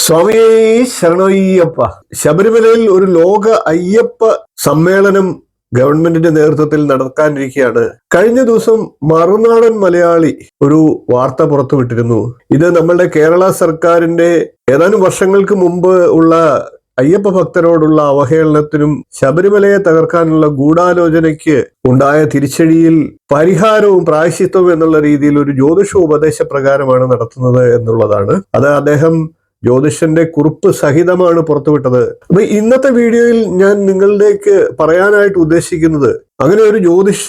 സ്വാമിയേ ശരണയ്യപ്പ. ശബരിമലയിൽ ഒരു ലോക അയ്യപ്പ സമ്മേളനം ഗവൺമെന്റിന്റെ നേതൃത്വത്തിൽ നടക്കാനിരിക്കുകയാണ്. കഴിഞ്ഞ ദിവസം മറുനാടൻ മലയാളി ഒരു വാർത്ത പുറത്തുവിട്ടിരുന്നു. ഇത് നമ്മളുടെ കേരള സർക്കാരിന്റെ ഏതാനും വർഷങ്ങൾക്ക് മുമ്പ് ഉള്ള അയ്യപ്പ ഭക്തരോടുള്ള അവഹേളനത്തിനും ശബരിമലയെ തകർക്കാനുള്ള ഗൂഢാലോചനയ്ക്ക് ഉണ്ടായ തിരിച്ചടിയിൽ പരിഹാരവും പ്രായശ്ചിത്തവും എന്നുള്ള രീതിയിൽ ഒരു ജ്യോതിഷ ഉപദേശ പ്രകാരമാണ് നടത്തുന്നത് എന്നുള്ളതാണ്. അത് അദ്ദേഹം ജ്യോതിഷന്റെ കുറിപ്പ് സഹിതമാണ് പുറത്തുവിട്ടത്. അപ്പൊ ഇന്നത്തെ വീഡിയോയിൽ ഞാൻ നിങ്ങളിലേക്ക് പറയാനായിട്ട് ഉദ്ദേശിക്കുന്നത്, അങ്ങനെ ഒരു ജ്യോതിഷ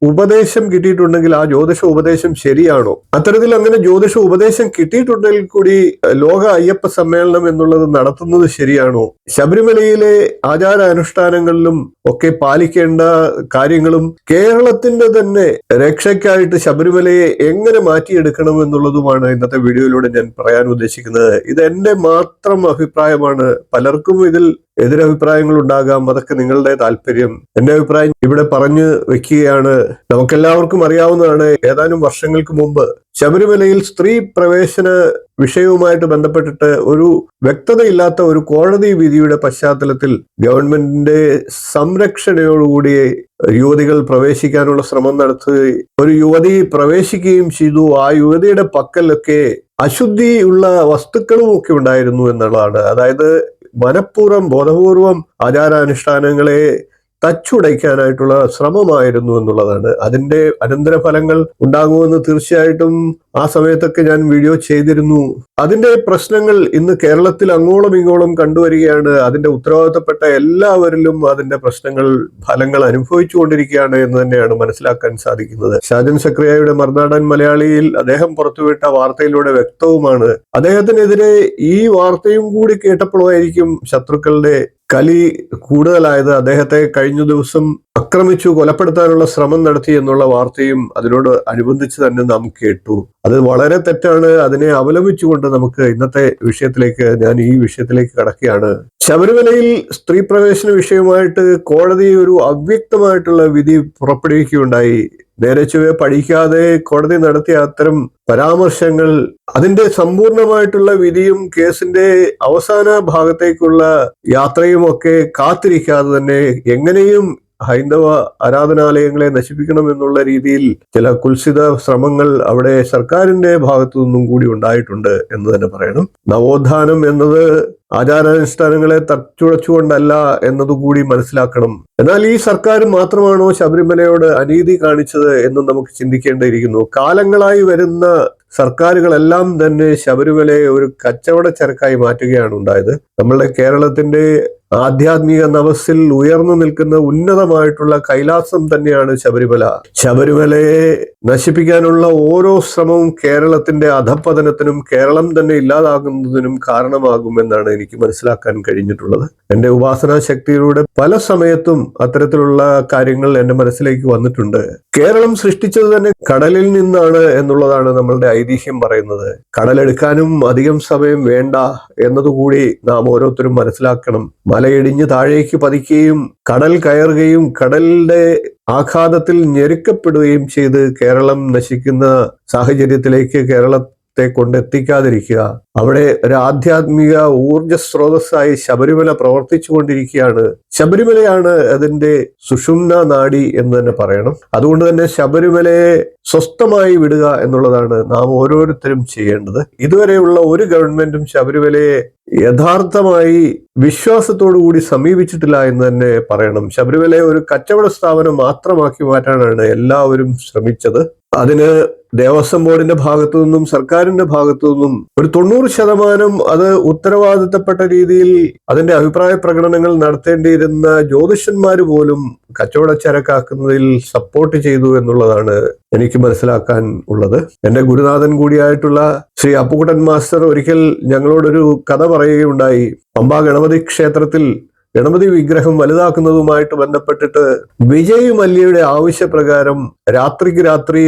ഉപദേശം കിട്ടിയിട്ടുണ്ടെങ്കിൽ ആ ജ്യോതിഷ ഉപദേശം ശരിയാണോ? അത്തരത്തിൽ അങ്ങനെ ജ്യോതിഷ ഉപദേശം കിട്ടിയിട്ടുണ്ടെങ്കിൽ കൂടി ലോക അയ്യപ്പ സമ്മേളനം എന്നുള്ളത് നടത്തുന്നത് ശരിയാണോ? ശബരിമലയിലെ ആചാരാനുഷ്ഠാനങ്ങളിലും ഒക്കെ പാലിക്കേണ്ട കാര്യങ്ങളും കേരളത്തിന്റെ തന്നെ രക്ഷയ്ക്കായിട്ട് ശബരിമലയെ എങ്ങനെ മാറ്റിയെടുക്കണം എന്നുള്ളതുമാണ് ഇന്നത്തെ വീഡിയോയിലൂടെ ഞാൻ പറയാൻ ഉദ്ദേശിക്കുന്നത്. ഇത് എന്റെ മാത്രം അഭിപ്രായമാണ്. പലർക്കും ഇതിൽ എതിരഭിപ്രായങ്ങൾ ഉണ്ടാകാം. അതൊക്കെ നിങ്ങളുടെ താല്പര്യം. എന്റെ അഭിപ്രായം ഇവിടെ പറഞ്ഞു വെക്കുകയാണ്. നമുക്കെല്ലാവർക്കും അറിയാവുന്നതാണ്, ഏതാനും വർഷങ്ങൾക്ക് മുമ്പ് ശബരിമലയിൽ സ്ത്രീ പ്രവേശന വിഷയവുമായിട്ട് ബന്ധപ്പെട്ടിട്ട് ഒരു വ്യക്തതയില്ലാത്ത ഒരു കോടതി വിധിയുടെ പശ്ചാത്തലത്തിൽ ഗവൺമെന്റിന്റെ സംരക്ഷണയോടുകൂടി യുവതികൾ പ്രവേശിക്കാനുള്ള ശ്രമം നടത്തുകയും ഒരു യുവതി പ്രവേശിക്കുകയും ചെയ്തു. ആ യുവതിയുടെ പക്കലൊക്കെ അശുദ്ധിയുള്ള വസ്തുക്കളും ഒക്കെ ഉണ്ടായിരുന്നു എന്നുള്ളതാണ്. അതായത് മനഃപൂർവ്വം ബോധപൂർവം ആചാരാനുഷ്ഠാനങ്ങളെ തച്ചുടയ്ക്കാനായിട്ടുള്ള ശ്രമമായിരുന്നു എന്നുള്ളതാണ്. അതിന്റെ അനന്തരഫലങ്ങൾ ഉണ്ടാകുമെന്ന് തീർച്ചയായിട്ടും ആ സമയത്തൊക്കെ ഞാൻ വീഡിയോ ചെയ്തിരുന്നു. അതിന്റെ പ്രശ്നങ്ങൾ ഇന്ന് കേരളത്തിൽ അങ്ങോളം ഇങ്ങോളം കണ്ടുവരികയാണ്. അതിന്റെ ഉത്തരവാദിത്തപ്പെട്ട എല്ലാവരിലും അതിന്റെ ഫലങ്ങൾ അനുഭവിച്ചു കൊണ്ടിരിക്കുകയാണ് എന്ന് തന്നെയാണ് മനസ്സിലാക്കാൻ സാധിക്കുന്നത്. ഷാജൻ സക്രിയയുടെ മറുനാടൻ മലയാളിയിൽ അദ്ദേഹം പുറത്തുവിട്ട വാർത്തയിലൂടെ വ്യക്തവുമാണ്. അദ്ദേഹത്തിനെതിരെ ഈ വാർത്തയും കൂടി കേട്ടപ്പോഴായിരിക്കും ശത്രുക്കളുടെ കലി കൂടുതലായത്. അദ്ദേഹത്തെ കഴിഞ്ഞ ദിവസം ആക്രമിച്ചു കൊലപ്പെടുത്താനുള്ള ശ്രമം നടത്തി എന്നുള്ള വാർത്തയും അതിനോട് അനുബന്ധിച്ച് തന്നെ നാം കേട്ടു. അത് വളരെ തെറ്റാണ്. അതിനെ അവലംബിച്ചുകൊണ്ട് നമുക്ക് ഇന്നത്തെ ഞാൻ ഈ വിഷയത്തിലേക്ക് കടക്കുകയാണ്. ശബരിമലയിൽ സ്ത്രീ പ്രവേശന വിഷയമായിട്ട് കോടതി ഒരു അവ്യക്തമായിട്ടുള്ള വിധി പുറപ്പെടുവിക്കുകയുണ്ടായി. നേരെ ചൊവ്വെ പഠിക്കാതെ കോടതി നടത്തിയ അത്തരം പരാമർശങ്ങൾ, അതിന്റെ സമ്പൂർണമായിട്ടുള്ള വിധിയും കേസിന്റെ അവസാന ഭാഗത്തേക്കുള്ള യാത്രയും ഒക്കെ കാത്തിരിക്കാതെ തന്നെ എങ്ങനെയും ഹൈന്ദവ ആരാധനാലയങ്ങളെ നശിപ്പിക്കണം എന്നുള്ള രീതിയിൽ ചില കുൽസിത ശ്രമങ്ങൾ അവിടെ സർക്കാരിന്റെ ഭാഗത്തു നിന്നും കൂടി ഉണ്ടായിട്ടുണ്ട് എന്ന് തന്നെ പറയണം. നവോത്ഥാനം എന്നത് ആചാരാനുഷ്ഠാനങ്ങളെ തച്ചുടച്ചുകൊണ്ടല്ല എന്നതുകൂടി മനസ്സിലാക്കണം. എന്നാൽ ഈ സർക്കാർ മാത്രമാണോ ശബരിമലയോട് അനീതി കാണിച്ചത് എന്നും നമുക്ക് ചിന്തിക്കേണ്ടിയിരിക്കുന്നു. കാലങ്ങളായി വരുന്ന സർക്കാരുകളെല്ലാം തന്നെ ശബരിമലയെ ഒരു കച്ചവട ചരക്കായി മാറ്റുകയാണ് ഉണ്ടായത്. നമ്മളുടെ കേരളത്തിന്റെ ആധ്യാത്മിക നവസിൽ ഉയർന്നു നിൽക്കുന്ന ഉന്നതമായിട്ടുള്ള കൈലാസം തന്നെയാണ് ശബരിമല. ശബരിമലയെ നശിപ്പിക്കാനുള്ള ഓരോ ശ്രമവും കേരളത്തിന്റെ അധപ്പതനത്തിനും കേരളം തന്നെ ഇല്ലാതാകുന്നതിനും കാരണമാകുമെന്നാണ് എനിക്ക് മനസ്സിലാക്കാൻ കഴിഞ്ഞിട്ടുള്ളത്. എന്റെ ഉപാസനാ ശക്തിയിലൂടെ പല സമയത്തും അത്തരത്തിലുള്ള കാര്യങ്ങൾ എന്റെ മനസ്സിലേക്ക് വന്നിട്ടുണ്ട്. കേരളം സൃഷ്ടിച്ചത് തന്നെ കടലിൽ നിന്നാണ് എന്നുള്ളതാണ് നമ്മളുടെ ഐതിഹ്യം പറയുന്നത്. കടലെടുക്കാനും അധികം സമയം വേണ്ട എന്നതുകൂടി നാം ഓരോരുത്തരും മനസ്സിലാക്കണം. മലയിടിഞ്ഞ് താഴേക്ക് പതിക്കുകയും കടൽ കയറുകയും കടലിന്റെ ആഘാതത്തിൽ ഞെരുക്കപ്പെടുകയും ചെയ്ത് കേരളം നശിക്കുന്ന സാഹചര്യത്തിലേക്ക് കേരളത്തെ കൊണ്ടെത്തിക്കാതിരിക്കുക. അവിടെ ഒരു ആധ്യാത്മിക ഊർജ സ്രോതസ്സായി ശബരിമല പ്രവർത്തിച്ചു കൊണ്ടിരിക്കുകയാണ്. ശബരിമലയാണ് അതിന്റെ സുഷുമ്ന നാഡി എന്ന് തന്നെ പറയണം. അതുകൊണ്ട് തന്നെ ശബരിമലയെ സ്വസ്ഥമായി വിടുക എന്നുള്ളതാണ് നാം ഓരോരുത്തരും ചെയ്യേണ്ടത്. ഇതുവരെയുള്ള ഒരു ഗവൺമെന്റും ശബരിമലയെ യഥാർത്ഥമായി വിശ്വാസത്തോടു കൂടി സമീപിച്ചിട്ടില്ല എന്ന് തന്നെ പറയണം. ശബരിമലയെ ഒരു കച്ചവട സ്ഥാപനം മാത്രമാക്കി മാറ്റാനാണ് എല്ലാവരും ശ്രമിച്ചത്. അതിന് ദേവസ്വം ബോർഡിന്റെ ഭാഗത്തു നിന്നും സർക്കാരിന്റെ ഭാഗത്തു നിന്നും ഒരു 90% അത് ഉത്തരവാദിത്തപ്പെട്ട രീതിയിൽ അതിന്റെ അഭിപ്രായ പ്രകടനങ്ങൾ നടത്തേണ്ടിയിരുന്ന ജ്യോതിഷന്മാര് പോലും കച്ചവട ചരക്കാക്കുന്നതിൽ സപ്പോർട്ട് ചെയ്തു എന്നുള്ളതാണ് എനിക്ക് മനസ്സിലാക്കാൻ ഉള്ളത്. എന്റെ ഗുരുനാഥൻ കൂടിയായിട്ടുള്ള ശ്രീ അപ്പുകുട്ടൻ മാസ്റ്റർ ഒരിക്കൽ ഞങ്ങളോടൊരു കഥ പറയുകയുണ്ടായി. പമ്പ ഗണപതി ക്ഷേത്രത്തിൽ ഗണപതി വിഗ്രഹം വലുതാക്കുന്നതുമായിട്ട് ബന്ധപ്പെട്ടിട്ട് വിജയ് മല്യയുടെ ആവശ്യപ്രകാരം രാത്രിക്ക് രാത്രി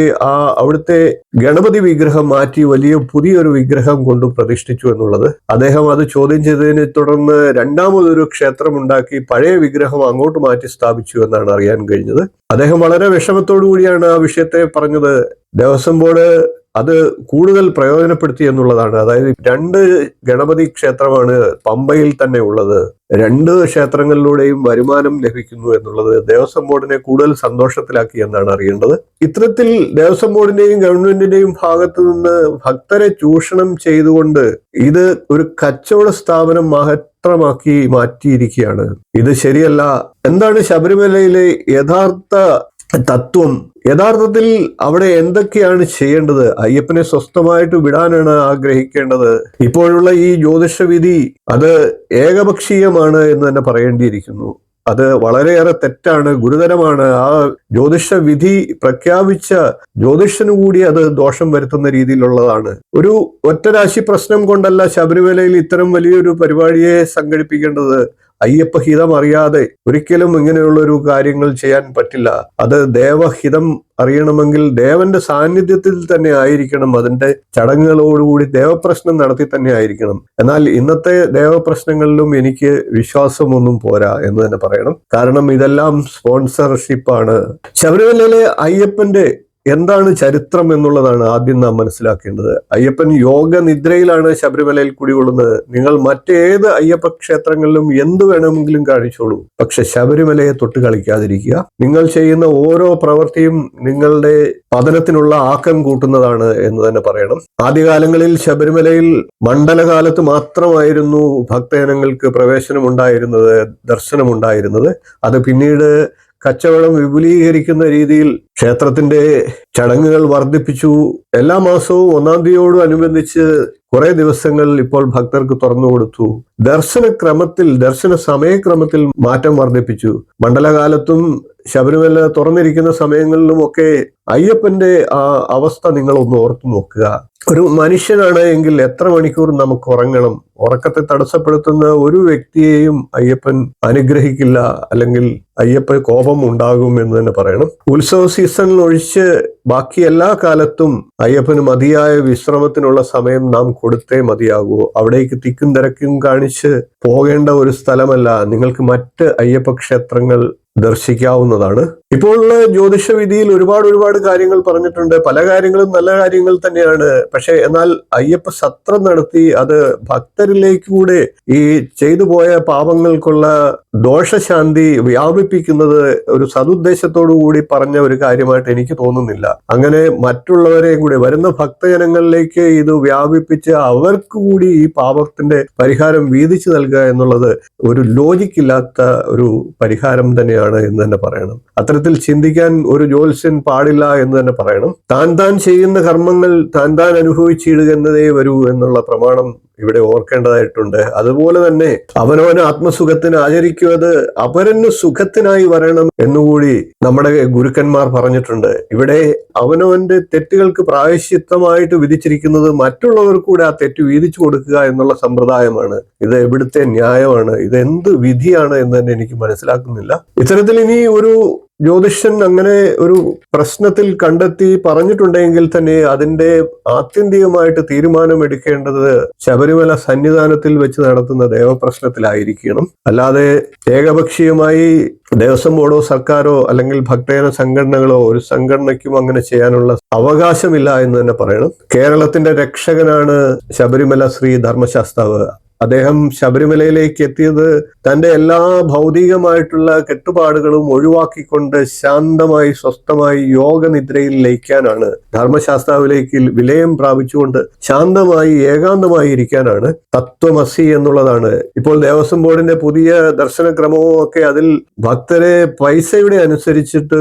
അവിടുത്തെ ഗണപതി വിഗ്രഹം മാറ്റി വലിയ പുതിയൊരു വിഗ്രഹം കൊണ്ട് പ്രതിഷ്ഠിച്ചു എന്നുള്ളത്. അദ്ദേഹം അത് ചോദ്യം ചെയ്തതിനെ തുടർന്ന് രണ്ടാമതൊരു ക്ഷേത്രം ഉണ്ടാക്കി പഴയ വിഗ്രഹം അങ്ങോട്ട് മാറ്റി സ്ഥാപിച്ചു എന്നാണ് അറിയാൻ കഴിഞ്ഞത്. അദ്ദേഹം വളരെ വിഷമത്തോടു കൂടിയാണ് ആ വിഷയത്തെ പറഞ്ഞത്. ദേവസ്വം ബോർഡ് അത് കൂടുതൽ പ്രയോജനപ്പെടുത്തി എന്നുള്ളതാണ്. അതായത് 2 ഗണപതി ക്ഷേത്രമാണ് പമ്പയിൽ തന്നെ ഉള്ളത്. 2 ക്ഷേത്രങ്ങളിലൂടെയും വരുമാനം ലഭിക്കുന്നു എന്നുള്ളത് ദേവസ്വം ബോർഡിനെ കൂടുതൽ സന്തോഷത്തിലാക്കി എന്നാണ് അറിയേണ്ടത്. ഇത്തരത്തിൽ ദേവസ്വം ബോർഡിന്റെയും ഗവൺമെന്റിന്റെയും ഭാഗത്തു നിന്ന് ഭക്തരെ ചൂഷണം ചെയ്തുകൊണ്ട് ഇത് ഒരു കച്ചവട സ്ഥാപനം മാത്രമാക്കി മാറ്റിയിരിക്കുകയാണ്. ഇത് ശരിയല്ല. എന്താണ് ശബരിമലയിലെ യഥാർത്ഥ തത്വം? യഥാർത്ഥത്തിൽ അവിടെ എന്തൊക്കെയാണ് ചെയ്യേണ്ടത്? അയ്യപ്പനെ സ്വസ്ഥമായിട്ട് വിടാനാണ് ആഗ്രഹിക്കേണ്ടത്. ഇപ്പോഴുള്ള ഈ ജ്യോതിഷ വിധി അത് ഏകപക്ഷീയമാണ് എന്ന് തന്നെ പറയേണ്ടിയിരിക്കുന്നു. അത് വളരെയേറെ തെറ്റാണ്, ഗുരുതരമാണ്. ആ ജ്യോതിഷ വിധി പ്രഖ്യാപിച്ച ജ്യോതിഷന് കൂടി അത് ദോഷം വരുത്തുന്ന രീതിയിലുള്ളതാണ്. ഒരു ഒറ്റരാശി പ്രശ്നം കൊണ്ടല്ല ശബരിമലയിൽ ഇത്തരം വലിയൊരു പരിപാടിയെ സംഘടിപ്പിക്കേണ്ടത്. അയ്യപ്പ ഹിതം അറിയാതെ ഒരിക്കലും ഇങ്ങനെയുള്ള ഒരു കാര്യങ്ങൾ ചെയ്യാൻ പറ്റില്ല. അത് ദേവഹിതം അറിയണമെങ്കിൽ ദേവന്റെ സാന്നിധ്യത്തിൽ തന്നെ ആയിരിക്കണം. അതിന്റെ ചടങ്ങുകളോടുകൂടി ദേവപ്രശ്നം നടത്തി തന്നെ ആയിരിക്കണം. എന്നാൽ ഇന്നത്തെ ദേവപ്രശ്നങ്ങളിലും എനിക്ക് വിശ്വാസമൊന്നും പോരാ എന്ന് തന്നെ പറയണം. കാരണം ഇതെല്ലാം സ്പോൺസർഷിപ്പാണ്. ശബരിമലയിലെ അയ്യപ്പന്റെ എന്താണ് ചരിത്രം എന്നുള്ളതാണ് ആദ്യം നാം മനസ്സിലാക്കേണ്ടത്. അയ്യപ്പൻ യോഗ നിദ്രയിലാണ് ശബരിമലയിൽ കുടികൊള്ളുന്നത്. നിങ്ങൾ മറ്റേത് അയ്യപ്പ ക്ഷേത്രങ്ങളിലും എന്ത് വേണമെങ്കിലും കാണിച്ചോളൂ, പക്ഷെ ശബരിമലയെ തൊട്ട് കളിക്കാതിരിക്കുക. നിങ്ങൾ ചെയ്യുന്ന ഓരോ പ്രവൃത്തിയും നിങ്ങളുടെ പതനത്തിനുള്ള ആക്കം കൂട്ടുന്നതാണ് എന്ന് തന്നെ പറയണം. ആദ്യകാലങ്ങളിൽ ശബരിമലയിൽ മണ്ഡലകാലത്ത് മാത്രമായിരുന്നു ഭക്തജനങ്ങൾക്ക് പ്രവേശനമുണ്ടായിരുന്നത്, ദർശനമുണ്ടായിരുന്നത്. അത് പിന്നീട് കച്ചവടം വിപുലീകരിക്കുന്ന രീതിയിൽ ക്ഷേത്രത്തിന്റെ ചടങ്ങുകൾ വർദ്ധിപ്പിച്ചു. എല്ലാ മാസവും 1-ാം തീയതിയോടനുബന്ധിച്ച് കുറെ ദിവസങ്ങൾ ഇപ്പോൾ ഭക്തർക്ക് തുറന്നു കൊടുത്തു. ദർശന സമയക്രമത്തിൽ മാറ്റം വർദ്ധിപ്പിച്ചു. മണ്ഡലകാലത്തും ശബരിമല തുറന്നിരിക്കുന്ന സമയങ്ങളിലുമൊക്കെ അയ്യപ്പന്റെ ആ അവസ്ഥ നിങ്ങളൊന്ന് ഓർത്തു നോക്കുക. ഒരു മനുഷ്യനാണ് എങ്കിൽ എത്ര മണിക്കൂർ നമുക്ക് ഉറങ്ങണം? ഉറക്കത്തെ തടസ്സപ്പെടുത്തുന്ന ഒരു വ്യക്തിയെയും അയ്യപ്പൻ അനുഗ്രഹിക്കില്ല, അല്ലെങ്കിൽ അയ്യപ്പ കോപം ഉണ്ടാകും എന്ന് തന്നെ പറയണം. ഉത്സവ സീസണിൽ ഒഴിച്ച് ബാക്കി എല്ലാ കാലത്തും അയ്യപ്പന് മതിയായ വിശ്രമത്തിനുള്ള സമയം നാം കൊടുത്തേ മതിയാകൂ. അവിടേക്ക് തിക്കും തിരക്കും കാണിച്ച് പോകേണ്ട ഒരു സ്ഥലമല്ല. നിങ്ങൾക്ക് മറ്റ് അയ്യപ്പ ക്ഷേത്രങ്ങൾ ദർശിക്കാവുന്നതാണ്. ഇപ്പോഴുള്ള ജ്യോതിഷ വിധിയിൽ ഒരുപാട് കാര്യങ്ങൾ പറഞ്ഞിട്ടുണ്ട്. പല കാര്യങ്ങളും നല്ല കാര്യങ്ങൾ തന്നെയാണ്. പക്ഷെ എന്നാൽ അയ്യപ്പ സത്രം നടത്തി അത് ഭക്തരിലേക്ക് കൂടെ ഈ ചെയ്തു പോയ പാപങ്ങൾക്കുള്ള ദോഷശാന്തി വ്യാപിപ്പിക്കുന്നത് ഒരു സതുദ്ദേശത്തോടു കൂടി പറഞ്ഞ ഒരു കാര്യമായിട്ട് എനിക്ക് തോന്നുന്നില്ല. അങ്ങനെ മറ്റുള്ളവരെയും കൂടി വരുന്ന ഭക്തജനങ്ങളിലേക്ക് ഇത് വ്യാപിപ്പിച്ച് അവർക്ക് കൂടി ഈ പാപത്തിന്റെ പരിഹാരം വീതിച്ചു നൽകുക എന്നുള്ളത് ഒരു ലോജിക്കില്ലാത്ത ഒരു പരിഹാരം തന്നെയാണ് എന്ന് തന്നെ പറയണം. അത്തരത്തിൽ ചിന്തിക്കാൻ ഒരു ജ്യോത്സ്യൻ പാടില്ല എന്ന് തന്നെ പറയണം. താൻ ചെയ്യുന്ന കർമ്മങ്ങൾ താൻ അനുഭവിച്ചിടുക എന്നതേ വരൂ എന്നുള്ള പ്രമാണം ഇവിടെ ഓർക്കേണ്ടതായിട്ടുണ്ട്. അതുപോലെ തന്നെ അവനവന് ആത്മസുഖത്തിന് ആചരിക്കുന്നത് അപരന് സുഖത്തിനായി വരണം എന്നുകൂടി നമ്മുടെ ഗുരുക്കന്മാർ പറഞ്ഞിട്ടുണ്ട്. ഇവിടെ അവനവന്റെ തെറ്റുകൾക്ക് പ്രായശ്ചിത്തമായിട്ട് വിധിച്ചിരിക്കുന്നത് മറ്റുള്ളവർക്ക് കൂടെ ആ തെറ്റ് വീതിച്ചു കൊടുക്കുക എന്നുള്ള സമ്പ്രദായമാണ്. ഇത് എവിടുത്തെ ന്യായമാണ്? ഇത് എന്ത് വിധിയാണ് എന്ന് തന്നെ എനിക്ക് മനസ്സിലാക്കുന്നില്ല. ഇത്തരത്തിൽ ഇനി ഒരു ജ്യോതിഷൻ അങ്ങനെ ഒരു പ്രശ്നത്തിൽ കണ്ടെത്തി പറഞ്ഞിട്ടുണ്ടെങ്കിൽ തന്നെ അതിന്റെ ആത്യന്തികമായിട്ട് തീരുമാനമെടുക്കേണ്ടത് ശബരിമല സന്നിധാനത്തിൽ വെച്ച് നടത്തുന്ന ദേവപ്രശ്നത്തിലായിരിക്കണം. അല്ലാതെ ഏകപക്ഷീയമായി ദേവസ്വം ബോർഡോ സർക്കാരോ അല്ലെങ്കിൽ ഭക്തജന സംഘടനകളോ ഒരു സംഘടനയ്ക്കും അങ്ങനെ ചെയ്യാനുള്ള അവകാശമില്ല എന്ന് തന്നെ പറയണം. കേരളത്തിന്റെ രക്ഷകനാണ് ശബരിമല ശ്രീ ധർമ്മശാസ്താവ്. അദ്ദേഹം ശബരിമലയിലേക്ക് എത്തിയത് തന്റെ എല്ലാ ഭൗതികമായിട്ടുള്ള കെട്ടുപാടുകളും ഒഴിവാക്കിക്കൊണ്ട് ശാന്തമായി സ്വസ്ഥമായി യോഗ നിദ്രയിൽ ലയിക്കാനാണ്. ധർമ്മശാസ്താവിലേക്ക് വിലയം പ്രാപിച്ചുകൊണ്ട് ശാന്തമായി ഏകാന്തമായി ഇരിക്കാനാണ്. തത്വമസി എന്നുള്ളതാണ് ഇപ്പോൾ ദേവസ്വം ബോർഡിന്റെ പുതിയ ദർശനക്രമവും ഒക്കെ അതിൽ ഭക്തരെ പൈസയുടെ അനുസരിച്ചിട്ട്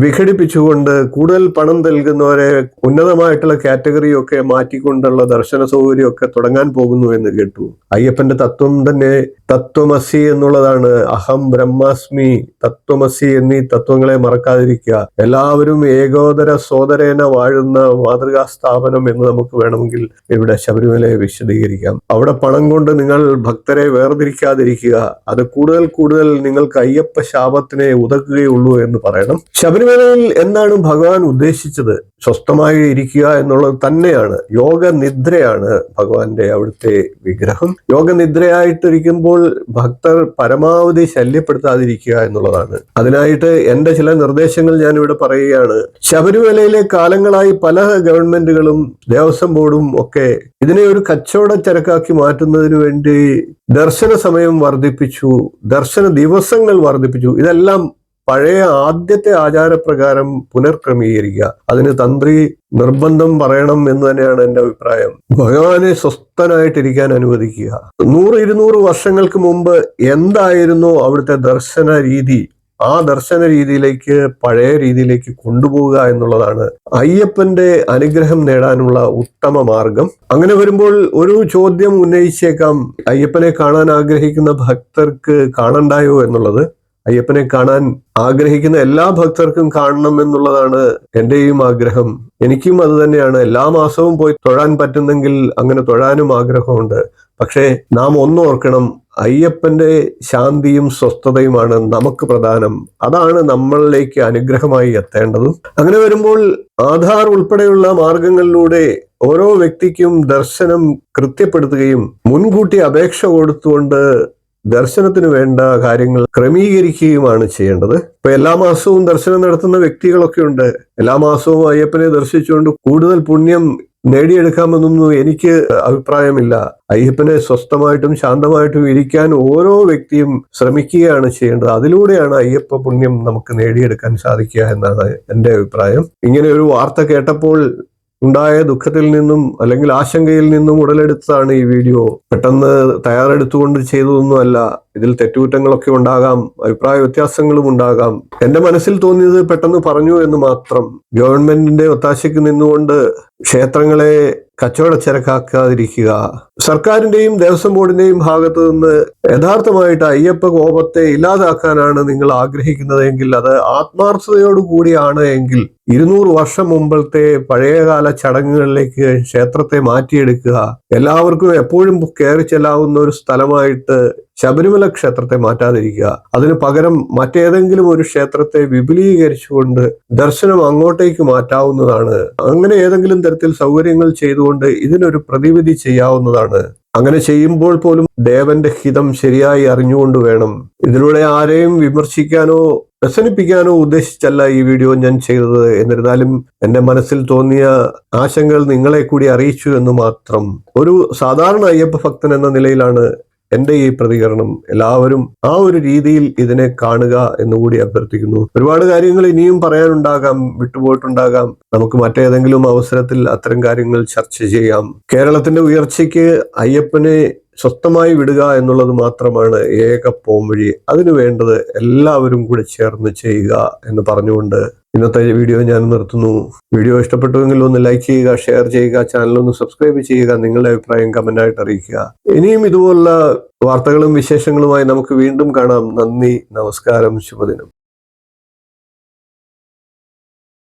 വിഘടിപ്പിച്ചുകൊണ്ട് കൂടുതൽ പണം നൽകുന്നവരെ ഉന്നതമായിട്ടുള്ള കാറ്റഗറിയൊക്കെ മാറ്റിക്കൊണ്ടുള്ള ദർശന സൗകര്യമൊക്കെ തുടങ്ങാൻ പോകുന്നു എന്ന് കേട്ടു. അയ്യപ്പന്റെ തത്വം തന്നെ തത്വമസി എന്നുള്ളതാണ്. അഹം ബ്രഹ്മാസ്മി, തത്വമസി എന്നീ തത്വങ്ങളെ മറക്കാതിരിക്കുക. എല്ലാവരും ഏകോദര സോദരേന വാഴുന്ന മാതൃകാ സ്ഥാപനം എന്ന് നമുക്ക് വേണമെങ്കിൽ ഇവിടെ ശബരിമലയെ വിശദീകരിക്കാം. അവിടെ പണം കൊണ്ട് നിങ്ങൾ ഭക്തരെ വേർതിരിക്കാതിരിക്കുക. അത് കൂടുതൽ നിങ്ങൾക്ക് അയ്യപ്പ ശാപത്തിനെ ഉതകുകയുള്ളൂ എന്ന് പറയണം. ശബരിമലയിൽ എന്താണ് ഭഗവാൻ ഉദ്ദേശിച്ചത്? സ്വസ്ഥമായി ഇരിക്കുക എന്നുള്ളത് തന്നെയാണ്. യോഗ നിദ്രയാണ് ഭഗവാന്റെ അവിടുത്തെ വിഗ്രഹം. യോഗനിദ്രയായിട്ടിരിക്കുമ്പോൾ ഭക്തർ പരമാവധി ശല്യപ്പെടുത്താതിരിക്കുക എന്നുള്ളതാണ്. അതിനായിട്ട് എന്റെ ചില നിർദ്ദേശങ്ങൾ ഞാൻ ഇവിടെ പറയുകയാണ്. ശബരിമലയിലെ കാലങ്ങളായി പല ഗവൺമെന്റുകളും ദേവസ്വം ബോർഡും ഒക്കെ ഇതിനെ ഒരു കച്ചവട ചരക്കാക്കി മാറ്റുന്നതിന് വേണ്ടി ദർശന സമയം വർദ്ധിപ്പിച്ചു, ദർശന ദിവസങ്ങൾ വർദ്ധിപ്പിച്ചു. ഇതെല്ലാം പഴയ ആദ്യത്തെ ആചാരപ്രകാരം പുനർക്രമീകരിക്കുക. അതിന് തന്ത്രി നിർബന്ധം പറയണം എന്ന് തന്നെയാണ് എൻ്റെ അഭിപ്രായം. ഭഗവാനെ സ്വസ്ഥനായിട്ടിരിക്കാൻ അനുവദിക്കുക. 100-200 വർഷങ്ങൾക്ക് മുമ്പ് എന്തായിരുന്നോ അവിടുത്തെ ദർശന രീതി, ആ ദർശന രീതിയിലേക്ക്, പഴയ രീതിയിലേക്ക് കൊണ്ടുപോവുക എന്നുള്ളതാണ് അയ്യപ്പന്റെ അനുഗ്രഹം നേടാനുള്ള ഉത്തമ മാർഗം. അങ്ങനെ വരുമ്പോൾ ഒരു ചോദ്യം ഉന്നയിച്ചേക്കാം, അയ്യപ്പനെ കാണാൻ ആഗ്രഹിക്കുന്ന ഭക്തർക്ക് കാണണ്ടായോ എന്നുള്ളത്. അയ്യപ്പനെ കാണാൻ ആഗ്രഹിക്കുന്ന എല്ലാ ഭക്തർക്കും കാണണം എന്നുള്ളതാണ് എന്റെയും ആഗ്രഹം. എനിക്കും അത് തന്നെയാണ്. എല്ലാ മാസവും പോയി തൊഴാൻ പറ്റുന്നെങ്കിൽ അങ്ങനെ തൊഴാനും ആഗ്രഹമുണ്ട്. പക്ഷേ നാം ഒന്നോർക്കണം, അയ്യപ്പന്റെ ശാന്തിയും സ്വസ്ഥതയുമാണ് നമുക്ക് പ്രധാനം. അതാണ് നമ്മളിലേക്ക് അനുഗ്രഹമായി എത്തേണ്ടതും. അങ്ങനെ വരുമ്പോൾ ആധാർ ഉൾപ്പെടെയുള്ള മാർഗങ്ങളിലൂടെ ഓരോ വ്യക്തിക്കും ദർശനം കൃത്യപ്പെടുത്തുകയും മുൻകൂട്ടി അപേക്ഷ കൊടുത്തുകൊണ്ട് ദർശനത്തിന് വേണ്ട കാര്യങ്ങൾ ക്രമീകരിക്കുകയുമാണ് ചെയ്യേണ്ടത്. ഇപ്പൊ എല്ലാ മാസവും ദർശനം നടത്തുന്ന വ്യക്തികളൊക്കെ ഉണ്ട്. എല്ലാ മാസവും അയ്യപ്പനെ ദർശിച്ചുകൊണ്ട് കൂടുതൽ പുണ്യം നേടിയെടുക്കാമെന്നൊന്നും എനിക്ക് അഭിപ്രായമില്ല. അയ്യപ്പനെ സ്വസ്ഥമായിട്ടും ശാന്തമായിട്ടും ഇരിക്കാൻ ഓരോ വ്യക്തിയും ശ്രമിക്കുകയാണ് ചെയ്യേണ്ടത്. അതിലൂടെയാണ് അയ്യപ്പ പുണ്യം നമുക്ക് നേടിയെടുക്കാൻ സാധിക്കുക എന്നാണ് എൻ്റെ അഭിപ്രായം. ഇങ്ങനെ ഒരു വാർത്ത കേട്ടപ്പോൾ ഉണ്ടായ ദുഃഖത്തിൽ നിന്നും അല്ലെങ്കിൽ ആശങ്കയിൽ നിന്നും ഉടലെടുത്തതാണ് ഈ വീഡിയോ. പെട്ടെന്ന് തയ്യാറെടുത്തുകൊണ്ട് ചെയ്തതൊന്നുമല്ല. ഇതിൽ തെറ്റുകുറ്റങ്ങളൊക്കെ ഉണ്ടാകാം, അഭിപ്രായ വ്യത്യാസങ്ങളും ഉണ്ടാകാം. എന്റെ മനസ്സിൽ തോന്നിയത് പെട്ടെന്ന് പറഞ്ഞു എന്ന് മാത്രം. ഗവൺമെന്റിന്റെ ഒത്താശയ്ക്ക് നിന്നുകൊണ്ട് ക്ഷേത്രങ്ങളെ കച്ചവട ചരക്കാക്കാതിരിക്കുക. സർക്കാരിന്റെയും ദേവസ്വം ബോർഡിന്റെയും ഭാഗത്തു നിന്ന് യഥാർത്ഥമായിട്ട് അയ്യപ്പ കോപത്തെ ഇല്ലാതാക്കാനാണ് നിങ്ങൾ ആഗ്രഹിക്കുന്നതെങ്കിൽ, അത് ആത്മാർത്ഥതയോടുകൂടിയാണ് എങ്കിൽ 200 വർഷം മുമ്പത്തെ പഴയകാല ചടങ്ങുകളിലേക്ക് ക്ഷേത്രത്തെ മാറ്റിയെടുക്കുക. എല്ലാവർക്കും എപ്പോഴും കയറി ചെല്ലാവുന്ന ഒരു സ്ഥലമായിട്ട് ശബരിമല ക്ഷേത്രത്തെ മാറ്റാതിരിക്കുക. അതിന് പകരം മറ്റേതെങ്കിലും ഒരു ക്ഷേത്രത്തെ വിപുലീകരിച്ചുകൊണ്ട് ദർശനം അങ്ങോട്ടേക്ക് മാറ്റാവുന്നതാണ്. അങ്ങനെ ഏതെങ്കിലും തരത്തിൽ സൗകര്യങ്ങൾ ചെയ്തുകൊണ്ട് ഇതിനൊരു പ്രതിവിധി ചെയ്യാവുന്നതാണ്. അങ്ങനെ ചെയ്യുമ്പോൾ പോലും ദേവന്റെ ഹിതം ശരിയായി അറിഞ്ഞുകൊണ്ട് വേണം. ഇതിലൂടെ ആരെയും വിമർശിക്കാനോ വ്യസനിപ്പിക്കാനോ ഉദ്ദേശിച്ചല്ല ഈ വീഡിയോ ഞാൻ ചെയ്തത്. എന്നിരുന്നാലും എന്റെ മനസ്സിൽ തോന്നിയ ആശങ്കകൾ നിങ്ങളെ കൂടി അറിയിച്ചു എന്ന് മാത്രം. ഒരു സാധാരണ അയ്യപ്പ ഭക്തൻ എന്ന നിലയിലാണ് എന്റെ ഈ പ്രതികരണം. എല്ലാവരും ആ ഒരു രീതിയിൽ ഇതിനെ കാണുക എന്നുകൂടി അഭ്യർത്ഥിക്കുന്നു. ഒരുപാട് കാര്യങ്ങൾ ഇനിയും പറയാനുണ്ടാകാം, വിട്ടുപോയിട്ടുണ്ടാകാം. നമുക്ക് മറ്റേതെങ്കിലും അവസരത്തിൽ അത്തരം കാര്യങ്ങൾ ചർച്ച ചെയ്യാം. കേരളത്തിന്റെ ഉയർച്ചയ്ക്ക് അയ്യപ്പനെ സ്വസ്ഥമായി വിടുക എന്നുള്ളത് മാത്രമാണ് ഏക പോംവഴി. അതിനു വേണ്ടത് എല്ലാവരും കൂടി ചേർന്ന് ചെയ്യുക എന്ന് പറഞ്ഞുകൊണ്ട് ഇന്നത്തെ വീഡിയോ ഞാൻ നിർത്തുന്നു. വീഡിയോ ഇഷ്ടപ്പെട്ടുവെങ്കിൽ ഒന്ന് ലൈക്ക് ചെയ്യുക, ഷെയർ ചെയ്യുക, ചാനൽ സബ്സ്ക്രൈബ് ചെയ്യുക, നിങ്ങളുടെ അഭിപ്രായം കമന്റായിട്ട് അറിയിക്കുക. ഇനിയും ഇതുപോലുള്ള വാർത്തകളും വിശേഷങ്ങളുമായി നമുക്ക് വീണ്ടും കാണാം. നന്ദി, നമസ്കാരം, ശുഭദിനം.